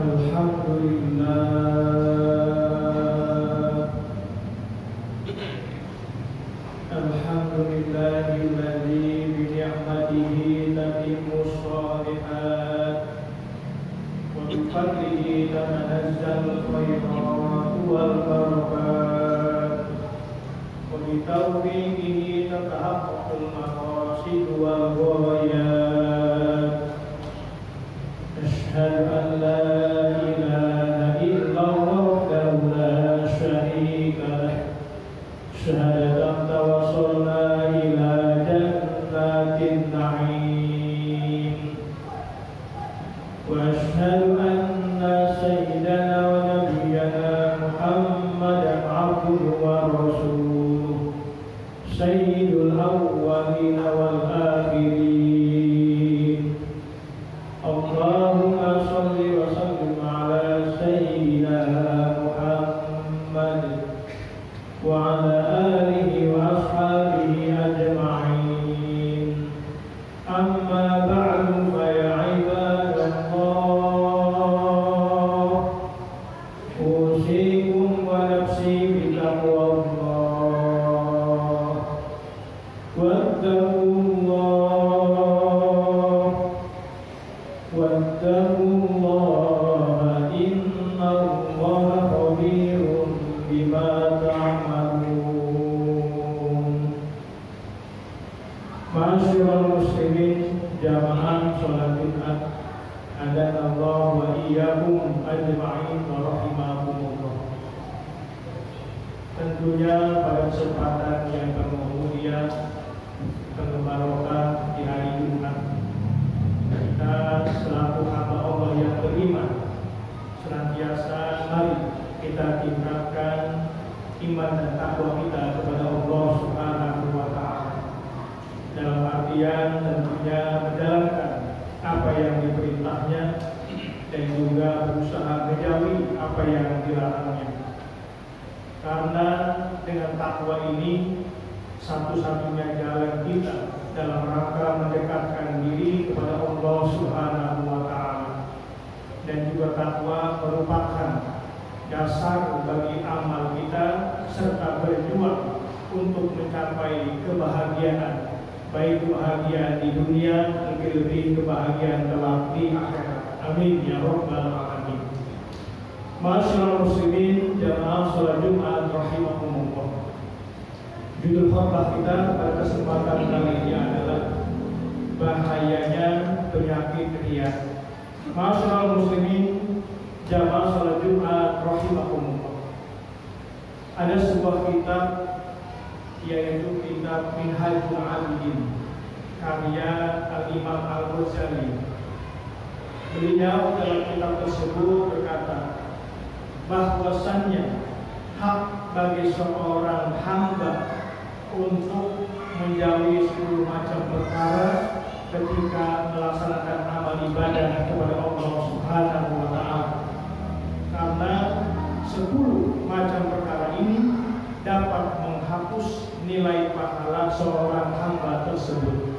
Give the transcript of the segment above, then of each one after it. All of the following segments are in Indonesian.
Alhamdulillahilladzi bi ni'matihi tatimmu shalihat wa bi fadlihi tanazzalul khairat wal barakat wa bi tawfiqihi tatahaqqaqul maqasid wal ghayat. Asyhadu an la ilaha illallah wahdahu la syarika lah. Syahadatan tawassalna ila jannatin na'im. Wa asyhadu anna sayyidana wa nabiyyana Muhammadan abduhu wa rasuluh, sayyidul awwalin wal akhirin. Allahumma shalli wa sallim ala sayyidina Muhammad wa ala alihi wa ashabihi ajma'in. Amma ba'du fa ya ibadallah, usikum wa nafsi bi taqwallah. Wattaqullaha innallaha khabirun bima ta'malun. Ma'asyiral muslimin, jamaah salat Jumat, adanallah wa iyyakum ajma'in wa rahimakumullah. Tentunya pada kesempatan yang penuh mulia, penuh barokah di hari Jumat, kita selaku hamba Allah yang beriman senantiasa mari kita tingkatkan iman dan takwa kita kepada Allah Subhanahu wa ta'ala, dalam artian tentunya menjalankan apa yang diperintahnya dan juga berusaha menjauhi apa yang dilarangnya. Karena dengan takwa ini satu-satunya jalan kita dalam rangka mendekatkan diri kepada Allah Subhanahu wa ta'ala. Dan juga takwa merupakan dasar bagi amal kita serta berjuang untuk mencapai kebahagiaan, baik kebahagiaan di dunia, lebih-lebih kebahagiaan kelak di akhirat. Amin ya rabbal alamin. Ma'asyiral muslimin, jamaah salat Jumat rahimakumullah. Judul khutbah kita pada kesempatan kali ini adalah bahayanya penyakit riya. Ma'asyiral muslimin, jamaah salat Jumat rahimakumullah. Ada sebuah kitab, yaitu kitab Minhajul Abidin, karya Al-Imam Al-Ghazali. Beliau dalam kitab tersebut berkata bahwasannya hak bagi seorang hamba untuk menjauhi 10 macam perkara ketika melaksanakan amal ibadah kepada Allah Subhanahu wa ta'ala. Karena 10 macam perkara ini dapat menghapus nilai pahala seorang hamba tersebut.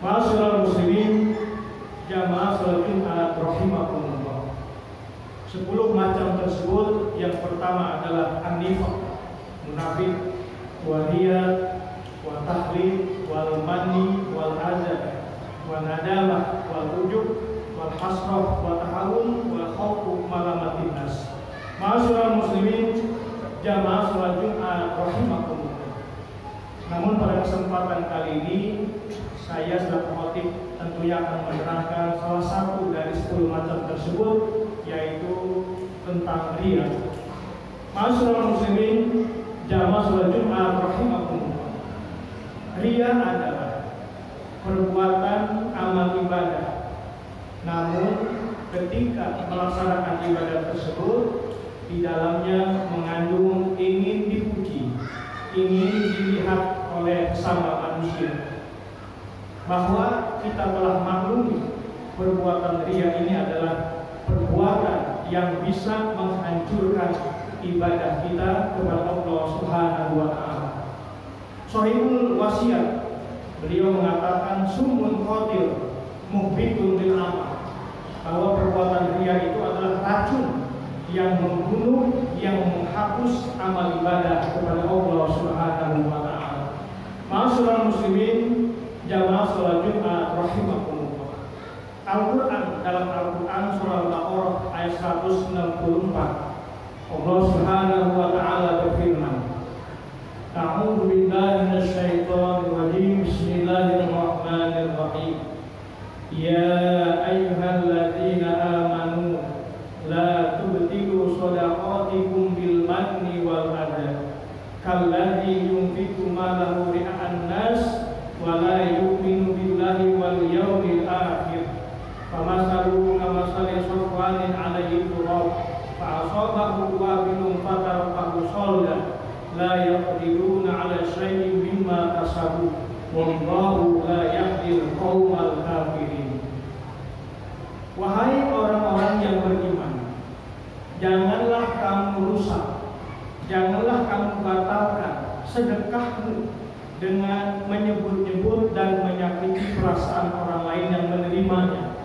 Ma'asyiral muslimin, jamaah salat Jumat rahimakumullah. 10 macam tersebut, yang pertama adalah an-nifaq, munafik, wa riya, wa tahlil, wal manni, wal azab, wa nadamah, wal ujub, wal hasrah, wa tahawun, wa khawfu malamatin nas. Ma'asyiral muslimin, jamaah salat Jumat rahimakumullah. Namun pada kesempatan kali ini saya selaku khotib tentunya akan menerangkan salah satu dari 10 macam tersebut, yaitu tentang riya. Ma'asyiral muslimin, jamaah salat Jumat rahimakumullah. Riya adalah perbuatan amal ibadah, namun ketika melaksanakan ibadah tersebut di dalamnya mengandung ingin dipuji, ingin dilihat oleh sesama manusia. Bahwa kita telah maklumi perbuatan riya ini adalah perbuatan yang bisa menghancurkan ibadah kita kepada Allah Subhanahu wa ta'ala. Shahihul wasiat, beliau mengatakan summun qatil muhbitun lil amal, bahwa perbuatan riya itu adalah racun menghapus amal ibadah kepada Allah Subhanahu wa taala. Ma'asyiral muslimin, jamaah salat Jumat rahimakumullah. Al-Qur'an dalam Al-Qur'an surah Al-Baqarah ayat 164. Allah Subhanahu wa taala berfirman, A'udzu billahi minasyaitonir rajim. Bismillahirrahmanirrahim. Ya ayyuhalladzina amanu la tubtilu shadaqatikum bil manni wal adha kalladzi yunfiqu malahu ri'an nas wa la yu'minu billahi wal yawmil akhir famasaluhu kamasali safwanin 'alaihi turab fa'asabahu wabilun fatarakahu shalda la yaqdiruna 'ala syai'in mimma kasabu wallahu la yahdil qaumal kafirin. Wahai orang-orang yang beriman, janganlah kamu rusak, janganlah kamu batalkan sedekahmu dengan menyebut-nyebut dan menyakiti perasaan orang lain yang menerimanya,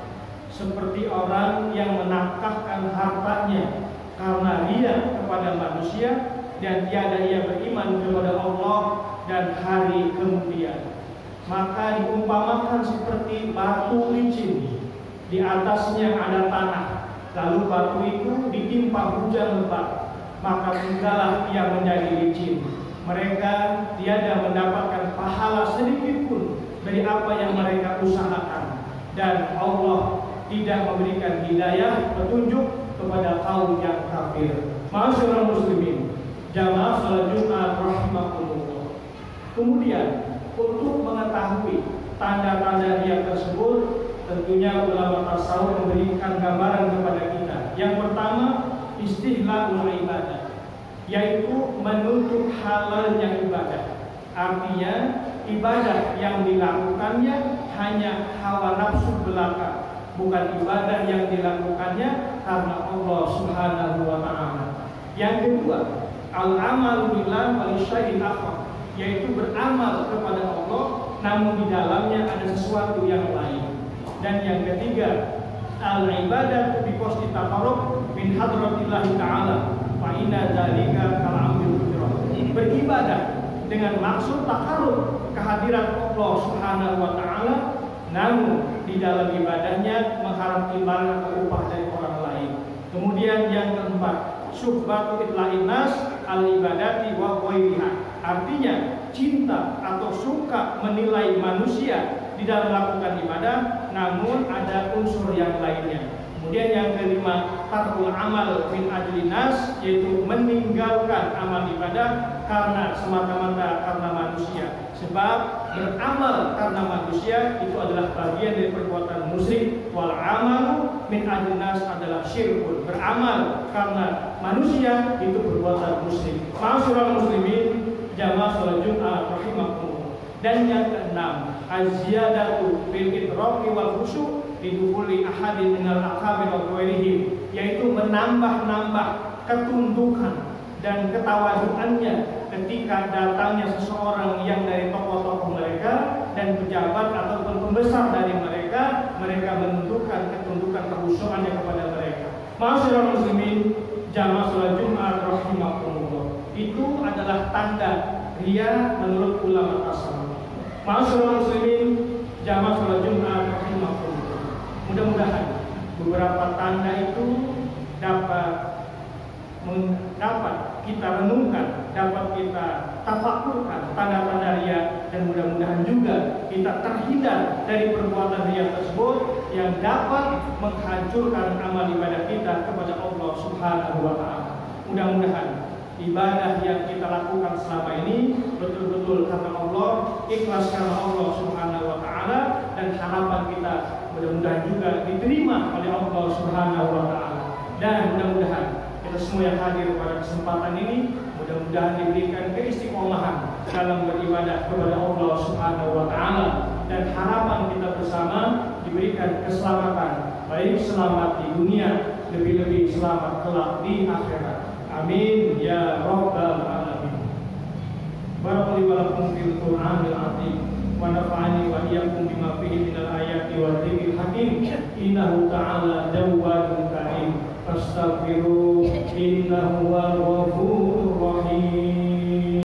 seperti orang yang menafkahkan hartanya karena ria kepada manusia dan tiada ia beriman kepada Allah dan hari kemudian. Maka diumpamakan seperti batu licin, di atasnya ada tanah, lalu batu itu ditimpa hujan lebat, maka tinggallah ia menjadi licin. Mereka tiada mendapatkan pahala sedikit pun dari apa yang mereka usahakan, dan Allah tidak memberikan hidayah petunjuk kepada kaum yang kafir. Ma'asyiral muslimin, jamaah salat Jumat rahimakumullah. Kemudian untuk mengetahui tanda-tanda riya tersebut, tentunya ulama tasawuf memberikan gambaran kepada kita. Yang pertama, istihlahul ibadah, yaitu menutup halalnya ibadah. Artinya ibadah yang dilakukannya hanya hawa nafsu belaka, bukan ibadah yang dilakukannya karena Allah Subhanahu wa taala. Yang kedua, al-amalu billah wa syai'in akhar, yaitu beramal kepada Allah namun di dalamnya ada sesuatu yang lain. Dan yang ketiga, al-ibadah bi qasdi taqarrub min hadratillah taala fa inna dzalika kal'amil hujrah. Beribadah dengan maksud taqarrub kehadiran Allah Subhanahu wa taala, namun di dalam ibadahnya mengharap imbalan atau upah dari orang lain. Kemudian yang keempat, syubhatu itla'in nas al-ibadati wa ghairiha. Artinya cinta atau suka menilai manusia di dalam melakukan ibadah, namun ada unsur yang lainnya. Kemudian yang kelima, tarkul amal min ajli nas, yaitu meninggalkan amal ibadah karena semata-mata karena manusia. Sebab beramal karena manusia itu adalah bagian dari perbuatan musyrik. Wal amalu min ajli nas adalah syirkun. Beramal karena manusia itu perbuatan musyrik. Ma'asyiral muslimin, jamaah salat Jumat rahimakumullah. Dan yang keenam, az-ziyadatu fil idraki wal khusyu' lidukhuli ahadin minal akabir wa ghairihim, yaitu menambah-nambah ketundukan dan ketawaduannya ketika datangnya seseorang yang dari tokoh-tokoh mereka dan pejabat ataupun pembesar dari mereka, mereka menunjukkan ketundukan kehusuannya kepada mereka. Ma'asyiral muslimin, jamaah salat Jumat rahimakumullah, itu adalah tanda riya menurut ulama tasawuf. Ma'asyiral muslimin, jamaah salat Jumat rahimakumullah, mudah-mudahan beberapa tanda itu dapat kita renungkan, dapat kita tafakurkan tanda-tanda riya, dan mudah-mudahan juga kita terhindar dari perbuatan riya tersebut yang dapat menghancurkan amal ibadah kita kepada Allah Subhanahu wa taala. Mudah-mudahan ibadah yang kita lakukan selama ini betul-betul karena Allah, ikhlas karena Allah Subhanahu wa taala, dan harapan kita mudah-mudahan juga diterima oleh Allah Subhanahu wa taala. Dan mudah-mudahan kita semua yang hadir pada kesempatan ini mudah-mudahan diberikan keistiqomahan dalam beribadah kepada Allah Subhanahu wa taala, dan harapan kita bersama diberikan keselamatan, baik selamat di dunia, lebih-lebih selamat kelak di akhirat. Amin ya rabbal alamin. Barakallahu wa lakum fil Qur'anil azim wa nafa'ani wa iyyakum bima fihi minal ayati wa dzikril hakim. Innahu ta'ala jawwadun karim. Fastaghfiruhu innahu